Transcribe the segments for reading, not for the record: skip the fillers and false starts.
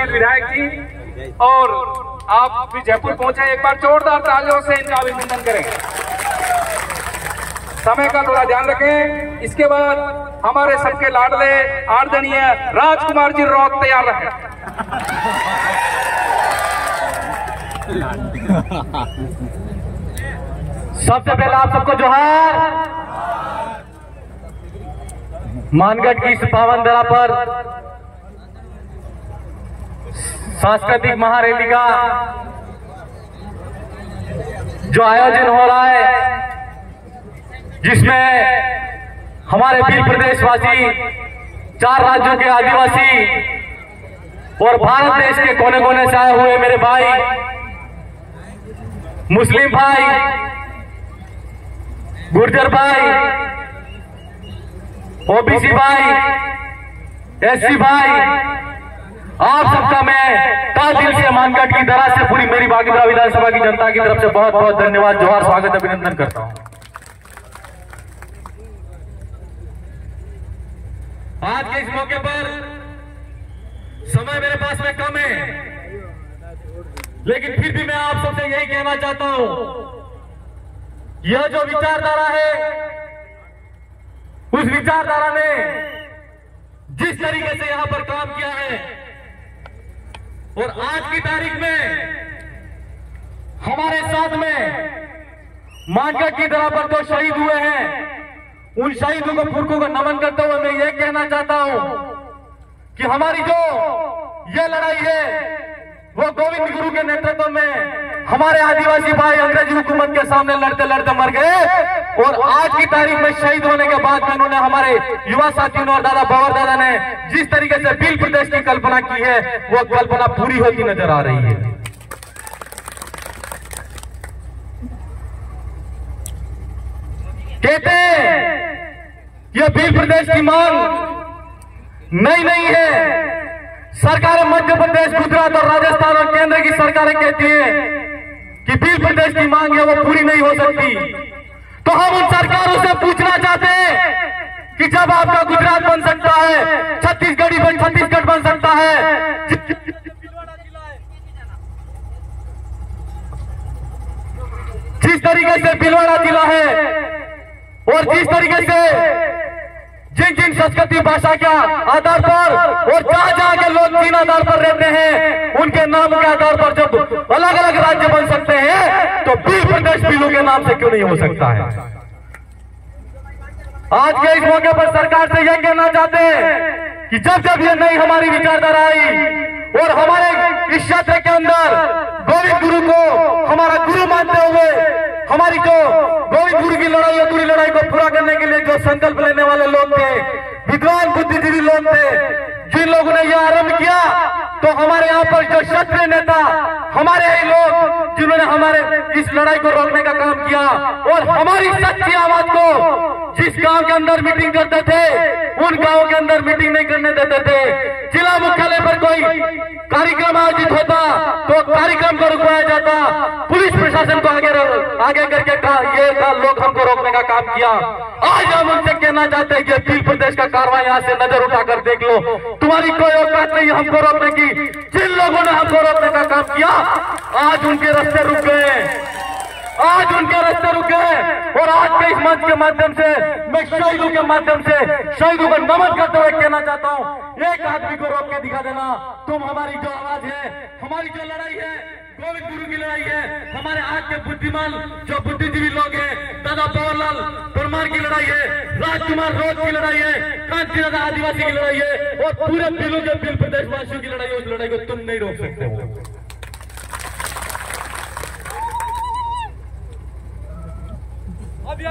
विधायक जी और आप भी जयपुर पहुंचे, एक बार जोरदार तालियों से इनका अभिनंदन करें। समय का थोड़ा ध्यान रखें। इसके बाद हमारे सबके लाडले आदरणीय राजकुमार जी रौत तैयार रहे। सबसे पहले आप सबको जोहार। मानगढ़ की इस पावन धरा पर सांस्कृतिक महारैली का जो आयोजन हो रहा है, जिसमें हमारे वीर प्रदेशवासी, 4 राज्यों के आदिवासी और भारत देश के कोने कोने से आए हुए मेरे भाई, मुस्लिम भाई, गुर्जर भाई, ओबीसी भाई, एससी भाई, आप सबका मैं तहे दिल से मानगढ़ की धरा से पूरी मेरी बागीधरा विधानसभा की जनता की तरफ से बहुत बहुत धन्यवाद, जोहार, स्वागत, अभिनंदन करता हूं। आज के इस मौके पर समय मेरे पास में कम है, लेकिन फिर भी मैं आप सबसे यही कहना चाहता हूं, यह जो विचारधारा है, उस विचारधारा ने जिस तरीके से यहां पर काम किया है और आज की तारीख में हमारे साथ में मानगढ़ की धरा पर जो शहीद हुए हैं, उन शहीदों को पुरखों को नमन करते हुए मैं ये कहना चाहता हूं कि हमारी जो ये लड़ाई है वो गोविंद गुरु के नेतृत्व में हमारे आदिवासी भाई अंग्रेजी हुकूमत के सामने लड़ते लड़ते मर गए और आज की तारीख में शहीद होने के बाद में उन्होंने, हमारे युवा साथियों ने और दादा बाबर दादा ने जिस तरीके से भील प्रदेश की कल्पना की है, वो कल्पना पूरी होती नजर आ रही है। कहते हैं यह भील प्रदेश की मांग नई नहीं है। सरकारें मध्य प्रदेश, गुजरात और राजस्थान और केंद्र की सरकारें कहती है कि भील प्रदेश की मांग है वो पूरी नहीं हो सकती। तो हम उन सरकारों से पूछना चाहते हैं कि जब आपका गुजरात बन सकता है, छत्तीसगढ़ बन सकता है, जिस तरीके से भीलवाड़ा जिला है और जिस तरीके से जिन जिन संस्कृति भाषा के आधार पर और जहां के लोग जिन आधार पर रहते हैं, उनके नाम के आधार पर जब अलग अलग राज्य बन सकते हैं, तो भील प्रदेश भीलों के नाम से क्यों नहीं हो सकता है। आज के इस मौके पर सरकार से यह कहना चाहते हैं कि जब जब ये नई हमारी विचारधारा आई और हमारे इस क्षेत्र के अंदर गोविंद गुरु को हमारा गुरु मानते हुए हमारी जो गोविंद गुरु की लड़ाई, अधूरी लड़ाई को पूरा करने के लिए जो संकल्प लेने वाले लोग थे, विद्वान बुद्धिजीवी लोग थे, जिन लोगों ने यह आरंभ किया, तो हमारे यहाँ पर जो क्षत्रिय नेता, हमारे ही लोग जिन्होंने हमारे इस लड़ाई को रोकने का काम किया और हमारी सच्ची आवाज को जिस गांव के अंदर मीटिंग करते थे, उन गांवों के अंदर मीटिंग नहीं करने देते थे। जिला मुख्यालय पर कोई कार्यक्रम आयोजित होता तो कार्यक्रम को रुकवाया जाता, पुलिस प्रशासन को आगे करके ये लोग हमको रोकने का काम किया। आज हम उनसे कहना चाहते हैं कि भील प्रदेश का कार्रवाई यहाँ से नजर उठाकर देख लो, तुम्हारी कोई औकात नहीं हमको रोकने की। जिन लोगों ने हमको रोकने का काम किया, आज उनके रास्ते रुक गए, आज उनके रास्ते रुक गए। और आज के इस मंच के माध्यम से मैं शहीदों के माध्यम से शहीदों को नमन करते हुए कहना चाहता हूँ, एक आदमी को रोक के दिखा देना, तुम हमारी जो आवाज है, हमारी जो लड़ाई है, गोविंद गुरु की लड़ाई है, हमारे आज के बुद्धिमान जो बुद्धिजीवी लोग हैं, दादा पवनलाल परमार की लड़ाई है, राजकुमार रौत की लड़ाई है, कांति दादा आदिवासी की लड़ाई है और पूरे भीलों के भील प्रदेश वासियों की लड़ाई है। उस लड़ाई को तुम नहीं रोक सकते हो। अभी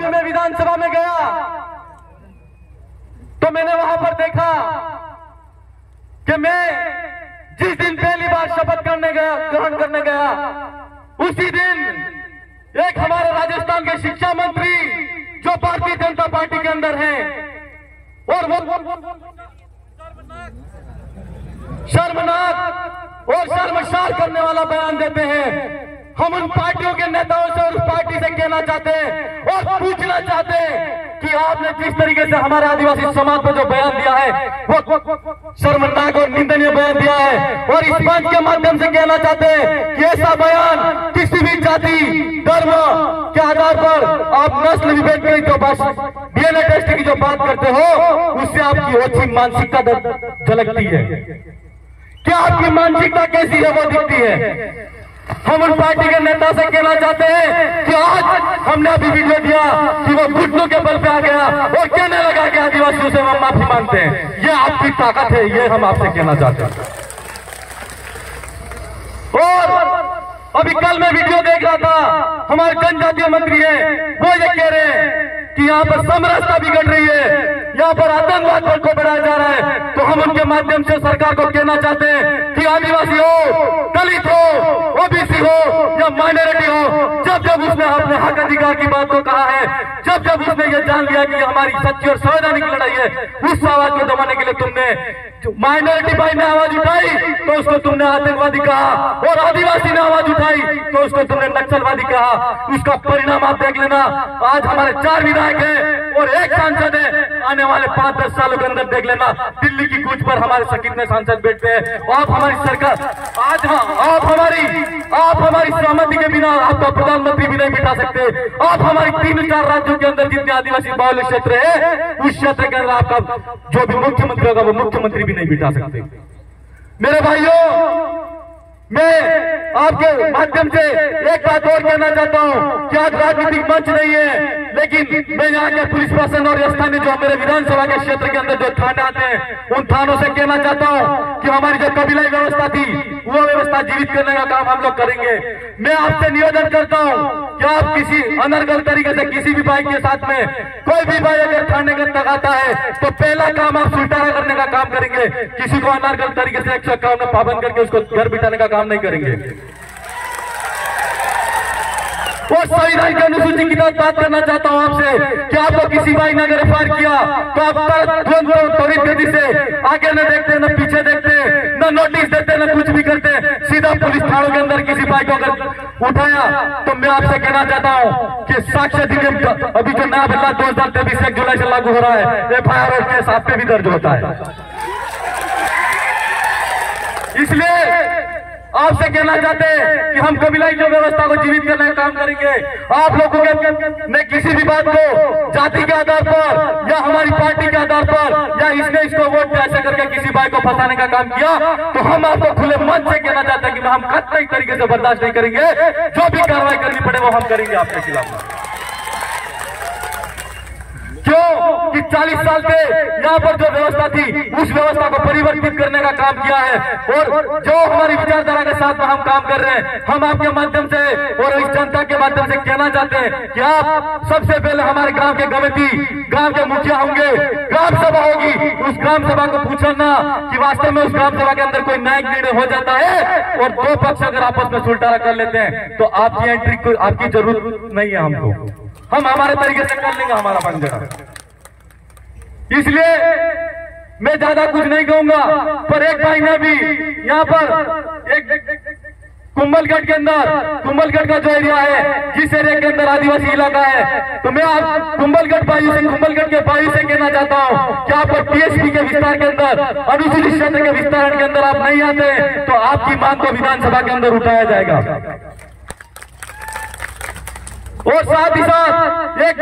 मैं विधानसभा में गया तो मैंने वहां पर देखा कि मैं जिस दिन पहली बार शपथ ग्रहण करने गया, उसी दिन एक हमारे राजस्थान के शिक्षा मंत्री जो भारतीय जनता पार्टी के अंदर हैं और वो शर्मनाक और शर्मसार करने वाला बयान देते हैं। हम उन पार्टियों के नेताओं से और उस पार्टी से कहना चाहते हैं और पूछना चाहते हैं कि आपने जिस तरीके से हमारे आदिवासी समाज पर जो बयान दिया शर्मनाक और निंदनीय बयान दिया है। और इस मंच के माध्यम से कहना चाहते हैं कि ऐसा बयान किसी भी जाति धर्म के आधार पर आप नस्ल विभेद की जो डीएनए टेस्ट की जो बात करते हो उससे आपकी ओछी मानसिकता झलकती है। क्या आपकी मानसिकता कैसी है वो दिखती है। हम उन पार्टी के नेता से कहना चाहते हैं कि आज हमने अभी वीडियो दिया कि वो घुटनों के बल पे आ गया और कहने लगा कि आदिवासियों से हम माफी मांगते हैं। ये आपकी ताकत है, ये हम आपसे कहना चाहते हैं। और अभी कल मैं वीडियो देख रहा था, हमारे जनजातीय मंत्री है वो ये कह रहे हैं कि यहाँ पर समरसता बिगड़ रही है, यहाँ पर आतंकवाद को बढ़ाया जा रहा है। तो हम उनके माध्यम से सरकार को कहना चाहते हैं कि आदिवासी हो, दलित हो, ओबीसी हो या माइनॉरिटी हो, जब जब उसने अपने हक अधिकार की बात को कहा है, जब जब उसने ये जान लिया कि हमारी सच्ची और संवैधानिक लड़ाई है, उस आवाज को दबाने के लिए तुमने माइनॉरिटी भाई ने आवाज उठाई तो उसको तुमने आतंकवादी कहा, और आदिवासी ने आवाज उठाई तो उसको तुमने नक्सलवादी कहा। उसका परिणाम आप देख लेना। आज हमारे 4 विधायक हैं और 1 सांसद है। आने वाले 5-10 सालों के अंदर देख लेना दिल्ली की कूच पर हमारे से कितने सांसद बैठते हैं। आप हमारी सरकार आज आप हमारी सहमति के बिना आपका प्रधानमंत्री भी नहीं बिठा सकते। आप हमारी 3-4 राज्यों के अंदर जितने आदिवासी बाहुल्य क्षेत्र है उस क्षेत्र के अंदर आपका जो भी मुख्यमंत्री होगा वो मुख्यमंत्री भी नहीं बिठा सकते। मेरे भाइयों, मैं आपके माध्यम से एक बात और कहना चाहता हूं कि आज राजनीतिक मंच नहीं है, लेकिन मैं यहाँ के पुलिस प्रशासन और स्थानीय जो मेरे विधानसभा के क्षेत्र के अंदर जो थाने आते हैं उन थानों से कहना चाहता हूं कि हमारी जो कबीलाई व्यवस्था थी वो व्यवस्था जीवित करने का काम हम लोग करेंगे। मैं आपसे निवेदन करता हूं कि आप किसी अनर्गल तरीके से किसी भी भाई के साथ में कोई भी भाई अगर थाने के तक आता है तो पहला काम आप सुलटारा करने का काम करेंगे। किसी को अनर्गल तरीके से 151 में पाबंद करके उसको घर बिठाने का काम नहीं करेंगे। वो संविधान की अनुसूची की बात करना चाहता हूं आपसे कि आपको किसी भाई ने अगर एफआईआर किया तो आप तुरंत त्वरित गति से आगे न देखते न पीछे देखते न नोटिस देते न कुछ भी करते, सीधा पुलिस थानों के अंदर किसी भाई को अगर उठाया तो मैं आपसे कहना चाहता हूं कि साक्ष्य अधिनियम अभी जो नया बदला 2023 1 जुलाई से लागू हो रहा है, एफआईआर और केस आप पे भी दर्ज होता है। इसलिए आपसे कहना चाहते हैं कि हम कबीलाई जो व्यवस्था को जीवित करने का काम करेंगे। आप लोगों के ने किसी भी बात को जाति के आधार पर या हमारी पार्टी के आधार पर या इसने इसको वोट ऐसे करके किसी भाई को फंसाने का काम किया तो हम आपको खुले मन से कहना चाहते हैं कि हम कतई तरीके से बर्दाश्त नहीं करेंगे। जो भी कार्रवाई करनी पड़े वो हम करेंगे आपके खिलाफ। क्यों कि 40 साल से यहाँ पर जो व्यवस्था थी उस व्यवस्था को परिवर्तित करने का काम किया है, और जो हमारी विचारधारा के साथ में हम काम कर रहे हैं, हम आपके माध्यम से और इस जनता के माध्यम से कहना चाहते हैं कि आप सबसे पहले हमारे गांव के कमेटी, गांव के मुखिया होंगे, ग्राम सभा होगी, उस ग्राम सभा को पूछना कि वास्तव में उस ग्राम सभा के अंदर कोई न्यायिक निर्णय हो जाता है और 2 पक्ष अगर आपस में सुलटारा कर लेते हैं तो आपकी एंट्री को आपकी जरूरत नहीं है। हमको हम हमारे तरीके से कर लेंगे हमारा पंजरा। इसलिए मैं ज्यादा कुछ नहीं कहूंगा, पर एक भाई ने भी यहाँ पर एक कुंभलगढ़ के अंदर, कुंभलगढ़ का जो एरिया है जिस एरिया के अंदर आदिवासी इलाका है, तो मैं आप कुंभलगढ़ के भाई से कहना चाहता हूँ कि आपको टीएसपी के विस्तार के अंदर, अनुसूचित क्षेत्र के विस्तार के अंदर आप नहीं आते तो आपकी मांग को विधानसभा के अंदर उठाया जाएगा। और साथ ही साथ एक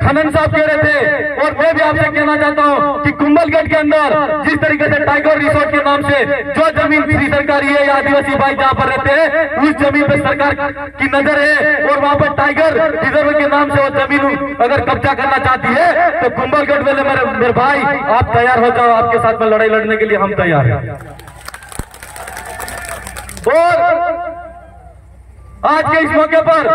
खनन साहब कह रहे थे और मैं भी आपसे कहना चाहता हूं कि कुंभलगढ़ के अंदर जिस तरीके से टाइगर रिसोर्ट के नाम से जो जमीन फ्री सरकारी है या आदिवासी भाई जहां पर रहते हैं उस जमीन पे सरकार की नजर है और वहां पर टाइगर रिजर्व के नाम से वो जमीन अगर कब्जा करना चाहती है तो कुंभलगढ़ वाले मेरे भाई आप तैयार हो जाओ, आपके साथ में लड़ाई लड़ने के लिए हम तैयार हैं। और आज के इस मौके पर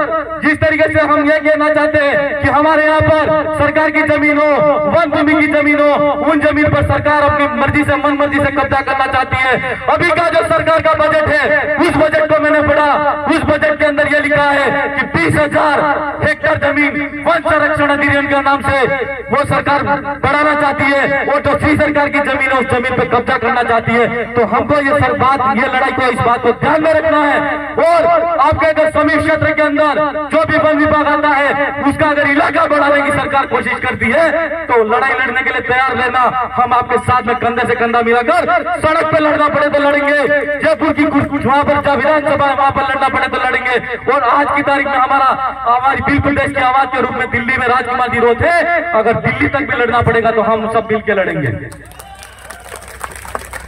जिस तरीके से हम ये कहना चाहते हैं कि हमारे यहाँ पर सरकार की जमीन हो, वन भूमि की जमीन हो, उन जमीन पर सरकार अपनी मर्जी से मन मर्जी से कब्जा करना चाहती है। अभी का जो सरकार का बजट है उस बजट को मैंने पढ़ा, उस बजट के अंदर ये लिखा है कि 20,000 हेक्टेयर जमीन वन संरक्षण अधिनियम के नाम से वो सरकार बढ़ाना चाहती है और जो फ्री सरकार की जमीन है उस जमीन पर कब्जा करना चाहती है। तो हमको ये लड़ाई को इस बात को ध्यान में रखना है। और आपके तो समीप क्षेत्र के अंदर जो भी वन विभाग आता है उसका अगर इलाका बढ़ाने की सरकार कोशिश करती है तो लड़ाई लड़ने के लिए तैयार रहना। हम आपके साथ में कंधे से कंधा मिलाकर सड़क पे लड़ना पड़े तो लड़ेंगे, जयपुर की कुछ वहां पर जब विधानसभा है वहां पर लड़ना पड़े तो लड़ेंगे। और आज की तारीख में हमारी बिल प्रदेश की आवाज के रूप में दिल्ली में राजकुमार जी रो थे, अगर दिल्ली तक भी लड़ना पड़ेगा तो हम सब मिल के लड़ेंगे।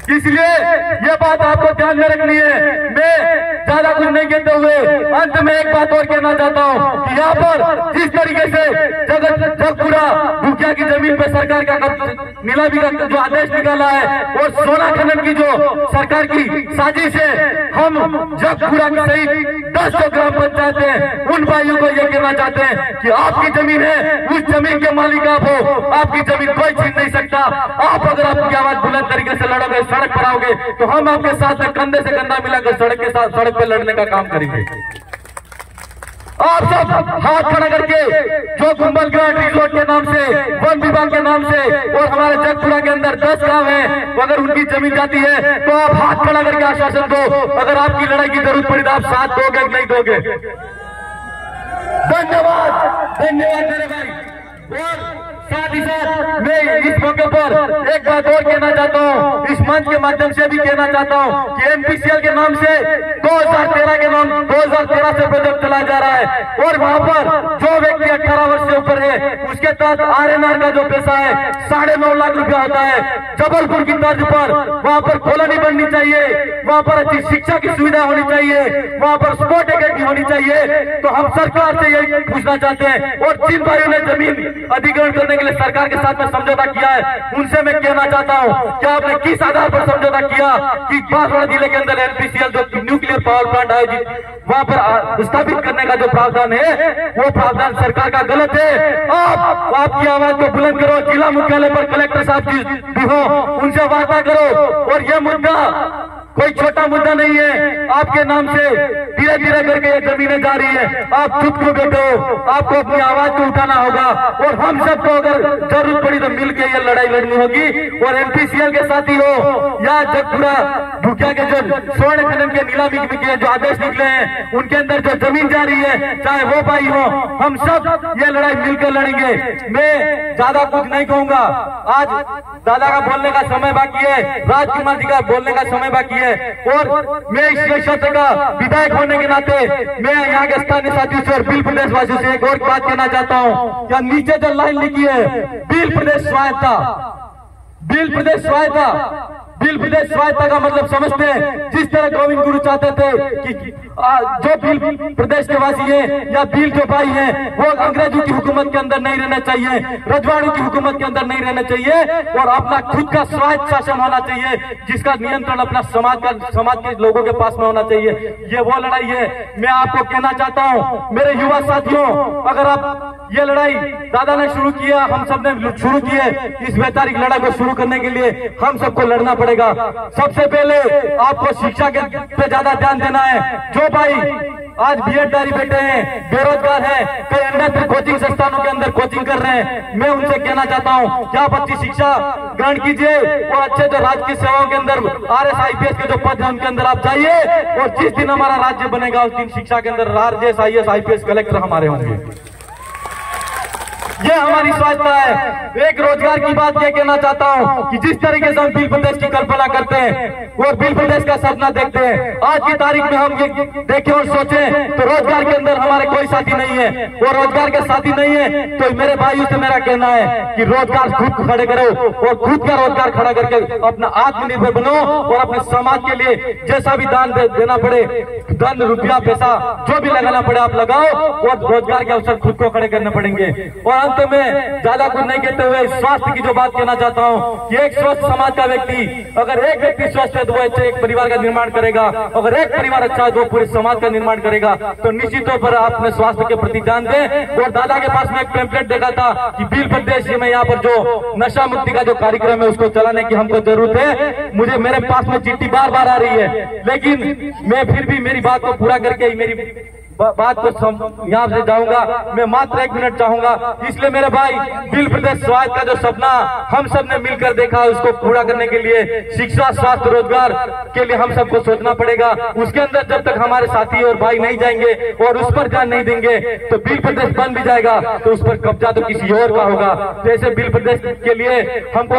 इसलिए ये बात आपको ध्यान में रखनी है। मैं ज्यादा कुछ नहीं कहते हुए अंत में एक बात और कहना चाहता हूँ कि यहाँ पर जिस तरीके से जगपुरा भूखिया की जमीन पर सरकार का नीलामी का जो आदेश निकाला है और सोना खनन की जो सरकार की साजिश है, हम जगपुरा की सहित 10 ग्राम पंचायत है उन भाइयों को ये कहना चाहते हैं कि आपकी जमीन है, उस जमीन के मालिक आप हो, आपकी जमीन कोई छीन नहीं सकता। आप अगर आपकी आवाज बुलंद तरीके से लड़ोगे, सड़क पर आओगे तो हम आपके साथ में कंधे से कंधा मिलाकर सड़क के साथ सड़क पर लड़ने का काम करेंगे। आप सब हाथ खड़ा करके जो कुंभल घाट रिजोर्ट के नाम से, वन विभाग के नाम से और हमारे जगपुरा के अंदर 10 गांव हैं, अगर उनकी जमीन जाती है तो आप हाथ खड़ा करके आश्वासन दो, अगर आपकी लड़ाई की जरूरत पड़ी तो आप साथ दोगे नहीं दोगे। धन्यवाद, धन्यवाद मेरे भाई। और साथ ही साथ मैं इस मौके पर एक बात और कहना चाहता हूँ, इस मंच के माध्यम से भी कहना चाहता हूँ कि एनपीसीएल के नाम से 2013 से प्रोजेक्ट चलाया जा रहा है और वहाँ पर जो व्यक्ति 18 वर्ष से ऊपर है उसके तहत आरएनआर का जो पैसा है 9.5 लाख रुपया होता है। जबलपुर की तर्ज पर वहाँ पर कॉलोनी बननी चाहिए, वहाँ पर अच्छी शिक्षा की सुविधा होनी चाहिए, वहाँ पर स्पोर्ट एकेडमी होनी चाहिए। तो हम सरकार से यही पूछना चाहते हैं और जिन भाइयों ने जमीन अधिग्रहण करने के लिए सरकार के साथ में समझौता किया है उनसे मैं कहना चाहता हूँ कि आपने किस आधार पर समझौता किया कि बांसवाड़ा जिले के अंदर एनपीसीएल जो न्यूक्लियर पावर प्लांट आयोजित वहाँ पर स्थापित करने का जो प्रावधान है वो प्रावधान सरकार का गलत है। आप आपकी आवाज को बुलंद करो, जिला मुख्यालय पर कलेक्टर साहब भी हो उनसे वार्ता करो। और यह मुद्दा कोई छोटा मुद्दा नहीं है, आपके नाम से धीरे धीरे करके ये जमीनें जा रही है। आप चुप क्यों बैठे हो? आपको अपनी आवाज को उठाना होगा और हम सबको अगर जरूरत पड़ी तो मिलकर ये लड़ाई लड़नी होगी। और एनपीसीएल के साथी हो या जगपुरा भूखिया के जो स्वर्ण खनन के नीलामी के जो आदेश निकले हैं उनके अंदर जो जमीन जा रही है, चाहे वो भाई हो, हम सब ये लड़ाई मिलकर लड़ेंगे। मैं ज्यादा कुछ नहीं कहूंगा, आज दादा का बोलने का समय बाकी है, राजकुमार जी का बोलने का समय बाकी है और मैं इस क्षेत्र का विधायक होने के नाते मैं यहाँ के स्थानीय साथियों से और बिल प्रदेश वासियों से एक और बात कहना चाहता हूँ। क्या नीचे जो लाइन लिखी है बिल प्रदेश स्वायत्ता, बिल प्रदेश स्वायत्ता, बिल प्रदेश स्वायत्ता का मतलब समझते हैं जिस तरह गोविंद गुरु चाहते थे कि जो बिल प्रदेश के वासी हैं या बिल जो भाई हैं वो अंग्रेजों की हुकूमत के अंदर नहीं रहना चाहिए, रजवाड़ों की हुकूमत के अंदर नहीं रहना चाहिए और अपना खुद का स्वायत्त शासन होना चाहिए जिसका नियंत्रण अपना समाज के लोगों के पास में होना चाहिए। ये वो लड़ाई है। मैं आपको कहना चाहता हूँ मेरे युवा साथियों, अगर आप ये लड़ाई दादा ने शुरू किया, हम सब ने शुरू की है, इस वैचारिक लड़ाई को शुरू करने के लिए हम सबको लड़ना पड़ेगा। सबसे पहले आपको शिक्षा के पे ज्यादा ध्यान देना है। जो भाई आज बीएडधारी बैठे हैं, बेरोजगार हैं, कई अन्य कोचिंग संस्थानों के अंदर कोचिंग कर रहे हैं, मैं उनसे कहना चाहता हूं कि आप अच्छी शिक्षा ग्रहण कीजिए और अच्छे जो राजकीय सेवाओं के अंदर आरएस आईपीएस के जो पद है उनके अंदर आप जाइए और जिस दिन हमारा राज्य बनेगा उस दिन शिक्षा के अंदर आरजेएस आईएएस आईपीएस कलेक्टर हमारे होंगे। ये हमारी स्वायत्ता है। एक रोजगार की बात ये कहना चाहता हूँ कि जिस तरीके से हम बिल प्रदेश की कल्पना करते हैं और बिल प्रदेश का सपना देखते हैं, आज की तारीख में हम ये देखें और सोचें तो रोजगार के अंदर हमारे कोई साथी नहीं है और रोजगार के साथी नहीं है तो मेरे भाइयों से मेरा कहना है कि रोजगार खुद खड़े करो और खुद का रोजगार खड़ा करके अपना आत्मनिर्भर बनो और अपने समाज के लिए जैसा भी दान देना पड़े, धन रुपया पैसा जो भी लगाना पड़े आप लगाओ और रोजगार के अवसर खुद को खड़े करने पड़ेंगे। और अंत में ज्यादा कुछ नहीं कहते हुए स्वास्थ्य की जो बात कहना चाहता हूँ कि एक स्वस्थ समाज का व्यक्ति, अगर एक व्यक्ति स्वस्थ है तो वो अच्छे एक परिवार का निर्माण करेगा, अगर एक परिवार अच्छा है तो पूरे समाज का निर्माण करेगा। तो निश्चित तौर पर आप अपने स्वास्थ्य के प्रति ध्यान दें। और दादा के पास में एक पैम्फलेट देखा था कि बिल प्रदेश में यहाँ पर जो नशा मुक्ति का जो कार्यक्रम है उसको चलाने की हमको जरूरत है। मुझे मेरे पास में चिट्ठी बार बार आ रही है लेकिन मैं फिर भी मेरी बात को पूरा करके ही मेरी बात को यहाँ से जाऊंगा। मैं मात्र 1 मिनट चाहूंगा, इसलिए मेरे भाई बिल प्रदेश स्वायत्त का जो सपना हम सब ने मिलकर देखा, उसको पूरा करने के लिए शिक्षा, स्वास्थ्य, रोजगार के लिए हम सबको सोचना पड़ेगा। उसके अंदर जब तक हमारे साथी और भाई नहीं जाएंगे और उस पर ध्यान नहीं देंगे तो बिल प्रदेश बन भी जाएगा, तो उस पर कब्जा तो किसी और का होगा। तो ऐसे बिल प्रदेश के लिए हमको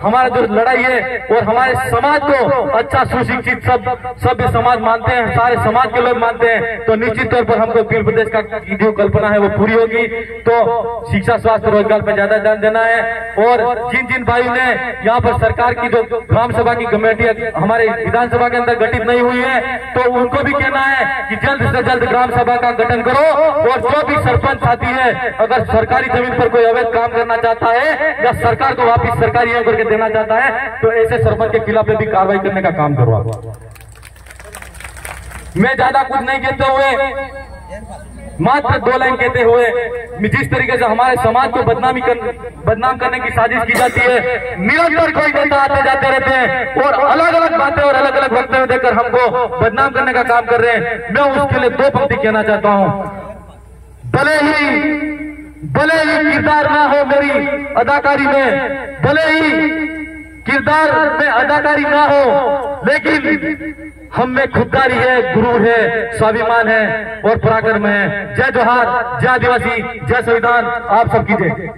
हमारा जो लड़ाई है और हमारे समाज को अच्छा सुशिक्षित सभ्य समाज मानते हैं, सारे समाज के लोग मानते हैं, तो निश्चित तौर पर हमको बिल प्रदेश का की जो कल्पना है वो पूरी होगी। तो शिक्षा, स्वास्थ्य, रोजगार पर ज्यादा ध्यान देना है। और जिन जिन भाइयों ने यहाँ पर सरकार की जो ग्राम सभा की कमेटी हमारे विधानसभा के अंदर गठित नहीं हुई है, तो उनको भी कहना है कि जल्द से जल्द ग्राम सभा का गठन करो। और जो भी सरपंच साथी है, अगर सरकारी जमीन पर कोई अवैध काम करना चाहता है या सरकार को वापिस सरकारी करके देना चाहता है, तो ऐसे सरपंच के खिलाफ भी कार्रवाई करने का काम करो। मैं ज्यादा कुछ नहीं कहते हुए, मात्र 2 लाइन कहते हुए, जिस तरीके से हमारे समाज को बदनाम करने की साजिश की जाती है, निरंतर कोई नेता आते जाते रहते हैं और अलग अलग बातें और अलग अलग वक्तव्य देकर हमको बदनाम करने का काम कर रहे हैं। मैं उसके लिए 2 पंक्ति कहना चाहता हूं। भले ही किरदार ना हो मेरी अदाकारी में, भले ही किरदार में अदाकारी ना हो, लेकिन हम में खुददारी है, गुरूर है, स्वाभिमान है और पराक्रम है। जय जोहार, जय आदिवासी, जय संविधान। आप सबकी जय।